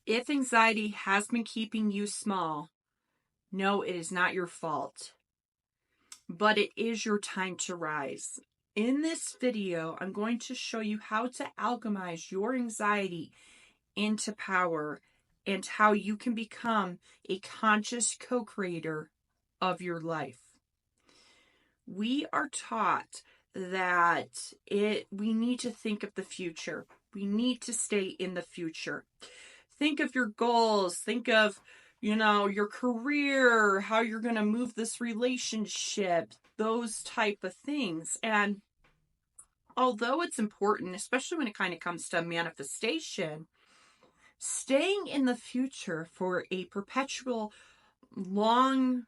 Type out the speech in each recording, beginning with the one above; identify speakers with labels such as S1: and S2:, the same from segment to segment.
S1: If anxiety has been keeping you small, no, it is not your fault, but it is your time to rise. In this video, I'm going to show you how to alchemize your anxiety into power and how you can become a conscious co-creator of your life. We are taught that we need to think of the future. We need to stay in the future. Think of your goals. Think of, your career, how you're going to move this relationship, those type of things. And although it's important, especially when it kind of comes to manifestation, staying in the future for a perpetual long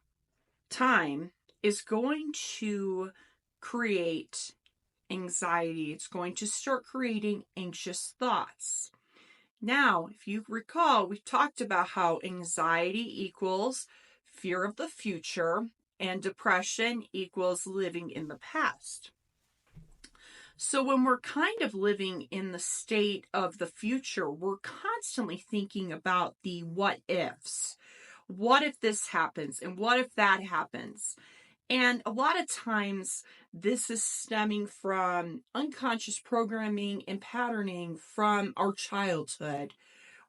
S1: time is going to create anxiety. It's going to start creating anxious thoughts. Now, if you recall, we talked about how anxiety equals fear of the future and depression equals living in the past. So when we're kind of living in the state of the future, we're constantly thinking about the what ifs. What if this happens? And what if that happens? And a lot of times this is stemming from unconscious programming and patterning from our childhood,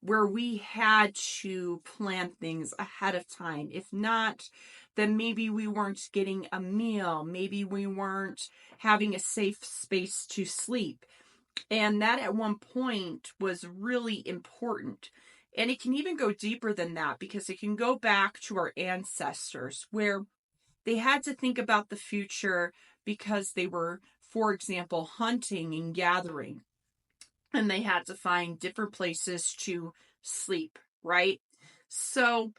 S1: where we had to plan things ahead of time. If not, then maybe we weren't getting a meal. Maybe we weren't having a safe space to sleep. And that at one point was really important. And it can even go deeper than that, because it can go back to our ancestors, where they had to think about the future because they were, for example, hunting and gathering. And they had to find different places to sleep, right? So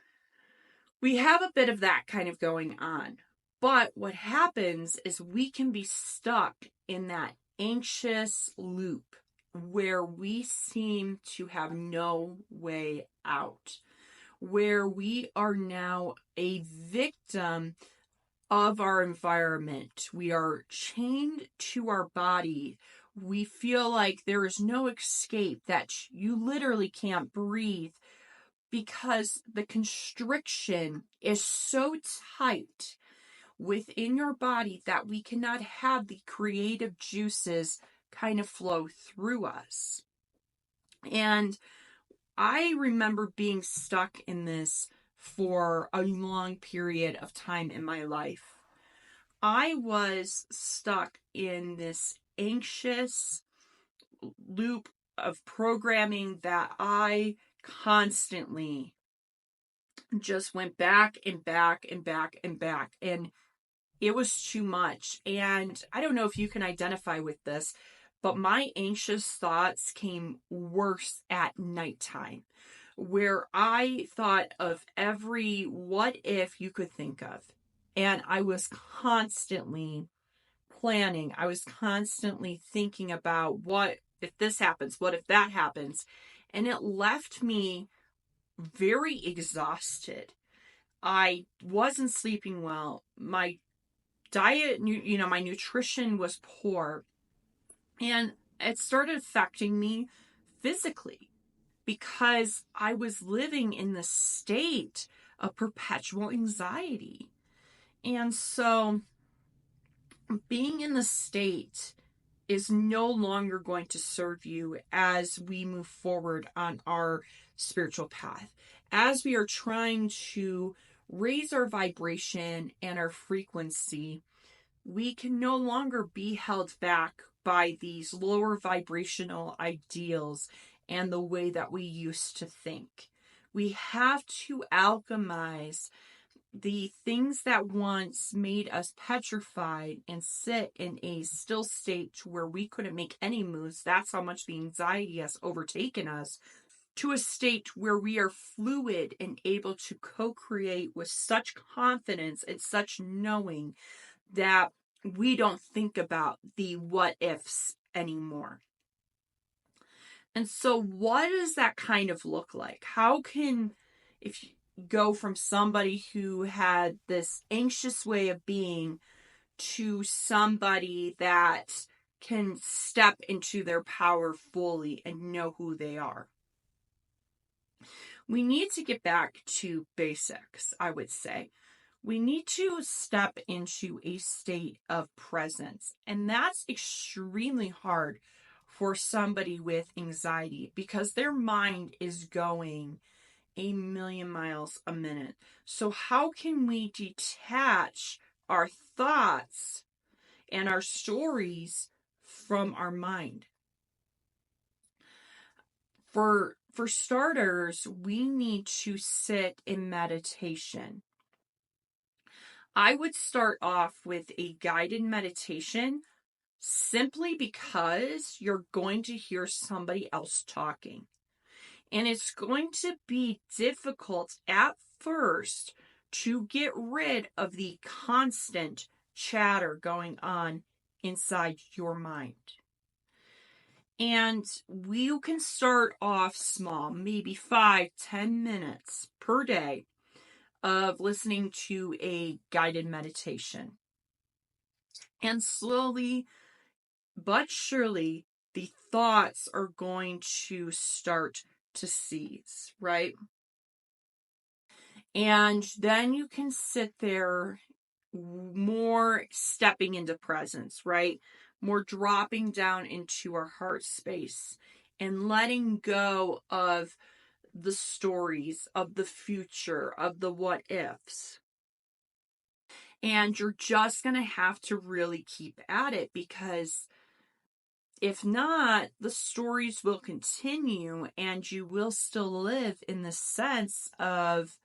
S1: we have a bit of that kind of going on. But what happens is we can be stuck in that anxious loop where we seem to have no way out, where we are now a victim of our environment. We are chained to our body. We feel like there is no escape, that you literally can't breathe because the constriction is so tight within your body that we cannot have the creative juices kind of flow through us. And I remember being stuck in this for a long period of time in my life. I was stuck in this anxious loop of programming that I constantly just went back and back and back and back. And it was too much. And I don't know if you can identify with this, but my anxious thoughts came worse at nighttime, where I thought of every what if you could think of. And I was constantly planning. I was constantly thinking about what if this happens? What if that happens? And it left me very exhausted. I wasn't sleeping well. My diet, my nutrition was poor. And it started affecting me physically because I was living in this state of perpetual anxiety. And so being in the state is no longer going to serve you as we move forward on our spiritual path. As we are trying to raise our vibration and our frequency, we can no longer be held back by these lower vibrational ideals and the way that we used to think. We have to alchemize the things that once made us petrified and sit in a still state to where we couldn't make any moves. That's how much the anxiety has overtaken us, to a state where we are fluid and able to co-create with such confidence and such knowing that we don't think about the what ifs anymore. And so what does that kind of look like? How can, if you go from somebody who had this anxious way of being to somebody that can step into their power fully and know who they are? we need to get back to basics, I would say. We need to step into a state of presence. And that's extremely hard for somebody with anxiety because their mind is going a million miles a minute. So, how can we detach our thoughts and our stories from our mind? For starters, we need to sit in meditation. I would start off with a guided meditation simply because you're going to hear somebody else talking. And it's going to be difficult at first to get rid of the constant chatter going on inside your mind. And we can start off small, maybe 5-10 minutes per day of listening to a guided meditation. And slowly but surely, the thoughts are going to start to cease, right? And then you can sit there more stepping into presence, right? More dropping down into our heart space and letting go of the stories of the future, of the what ifs. And you're just going to have to really keep at it because if not, the stories will continue and you will still live in the sense of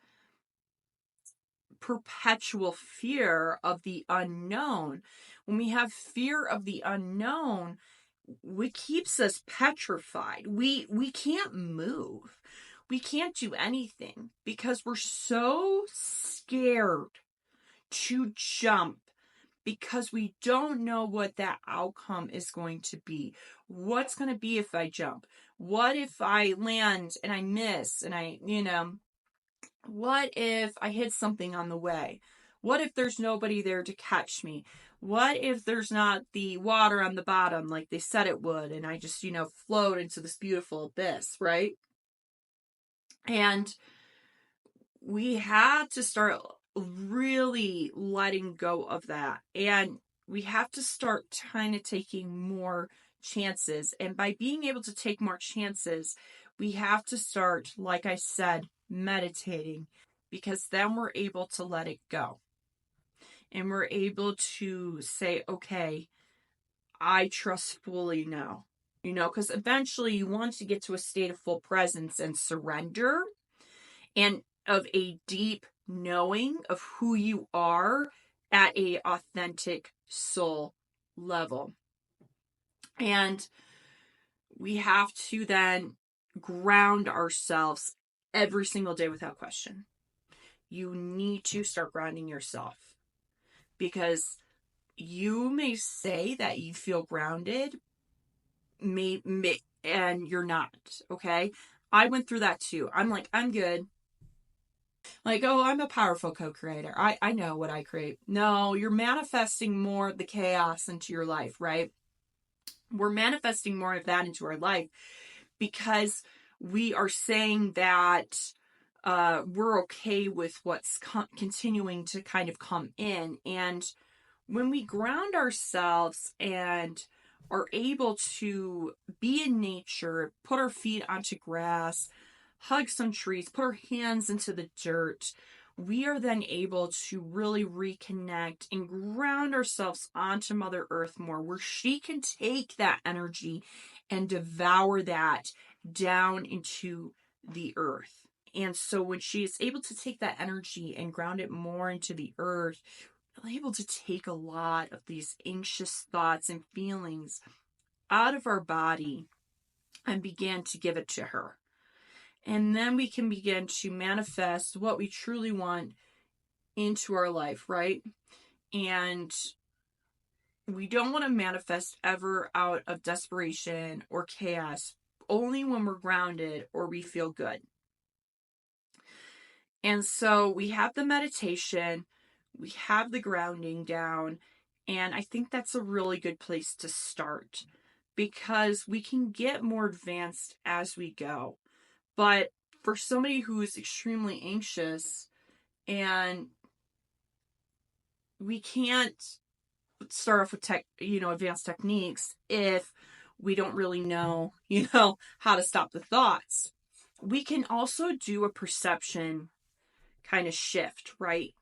S1: perpetual fear of the unknown. When we have fear of the unknown, it keeps us petrified. We can't move. We can't do anything because we're so scared to jump because we don't know what that outcome is going to be. What's going to be if I jump? What if I land and I miss and what if I hit something on the way? What if there's nobody there to catch me? What if there's not the water on the bottom like they said it would and I just, float into this beautiful abyss, right? And we had to start really letting go of that. And we have to start kind of taking more chances. And by being able to take more chances, we have to start, like I said, meditating because then we're able to let it go. And we're able to say, okay, I trust fully now. Because eventually you want to get to a state of full presence and surrender and of a deep knowing of who you are at a authentic soul level. And we have to then ground ourselves every single day without question. You need to start grounding yourself because you may say that you feel grounded, and you're not, okay? I went through that too. I'm like, I'm good. Like, oh, I'm a powerful co-creator. I know what I create. No, you're manifesting more of the chaos into your life, right? We're manifesting more of that into our life because we are saying that we're okay with what's continuing to kind of come in. And when we ground ourselves and are able to be in nature, put our feet onto grass, hug some trees, put our hands into the dirt, we are then able to really reconnect and ground ourselves onto Mother Earth more, where she can take that energy and devour that down into the earth. And so when she is able to take that energy and ground it more into the earth, we're able to take a lot of these anxious thoughts and feelings out of our body and begin to give it to her. And then we can begin to manifest what we truly want into our life, right? And we don't want to manifest ever out of desperation or chaos, only when we're grounded or we feel good. And so we have the meditation, we have the grounding down, and I think that's a really good place to start because we can get more advanced as we go. But for somebody who is extremely anxious, and we can't start off with advanced techniques if we don't really know, how to stop the thoughts. We can also do a perception kind of shift, right?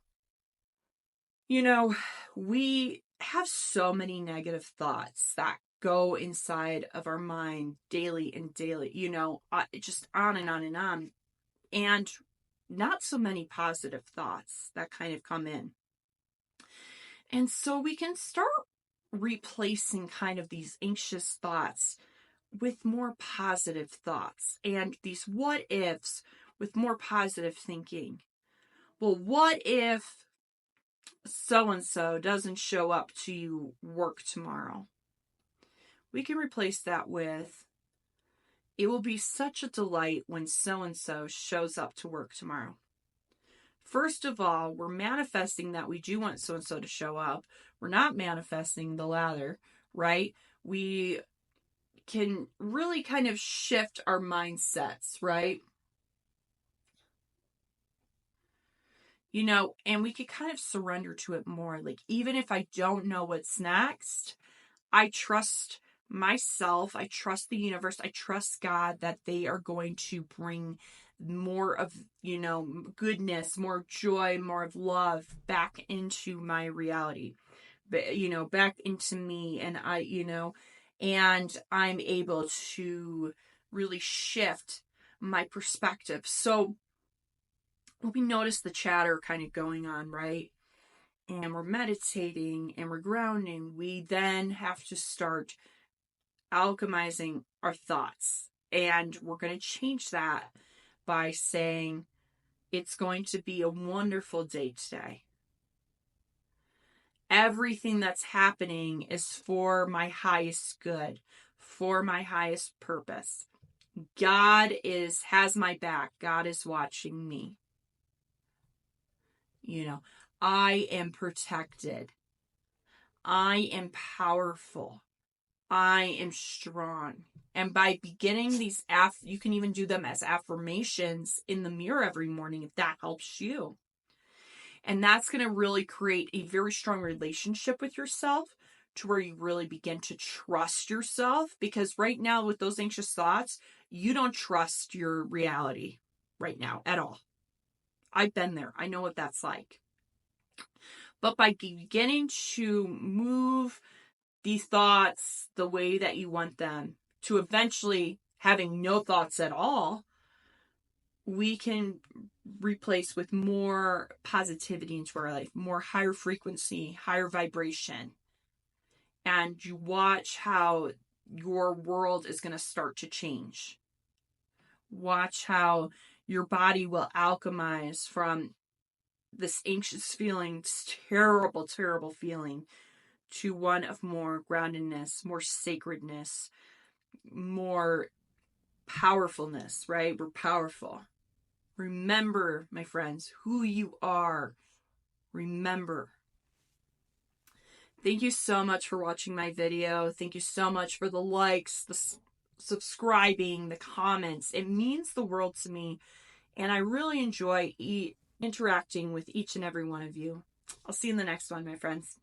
S1: We have so many negative thoughts that go inside of our mind daily and daily, just on and on and on. And not so many positive thoughts that kind of come in. And so we can start replacing kind of these anxious thoughts with more positive thoughts and these what ifs with more positive thinking. Well, what if so and so doesn't show up to work tomorrow? We can replace that with, it will be such a delight when so and so shows up to work tomorrow. First of all, we're manifesting that we do want so and so to show up. We're not manifesting the latter, right? We can really kind of shift our mindsets, right? And we could kind of surrender to it more. Like, even if I don't know what's next, I trust myself, I trust the universe, I trust God that they are going to bring more of, goodness, more joy, more of love back into my reality, back into me. And and I'm able to really shift my perspective. So we notice the chatter kind of going on, right? And we're meditating and we're grounding. We then have to start alchemizing our thoughts. And we're going to change that by saying, it's going to be a wonderful day today. Everything that's happening is for my highest good, for my highest purpose. God has my back. God is watching me. I am protected. I am powerful. I am strong. And by beginning these, you can even do them as affirmations in the mirror every morning if that helps you. And that's going to really create a very strong relationship with yourself, to where you really begin to trust yourself. Because right now, with those anxious thoughts, you don't trust your reality right now at all. I've been there. I know what that's like. But by beginning to move these thoughts the way that you want them, to eventually having no thoughts at all, we can replace with more positivity into our life, more higher frequency, higher vibration. And you watch how your world is going to start to change. Watch how your body will alchemize from this anxious feeling, this terrible, terrible feeling, to one of more groundedness, more sacredness, more powerfulness, right? We're powerful. Remember, my friends, who you are. Remember. Thank you so much for watching my video. Thank you so much for the likes, the subscribing, the comments. It means the world to me. And I really enjoy interacting with each and every one of you. I'll see you in the next one, my friends.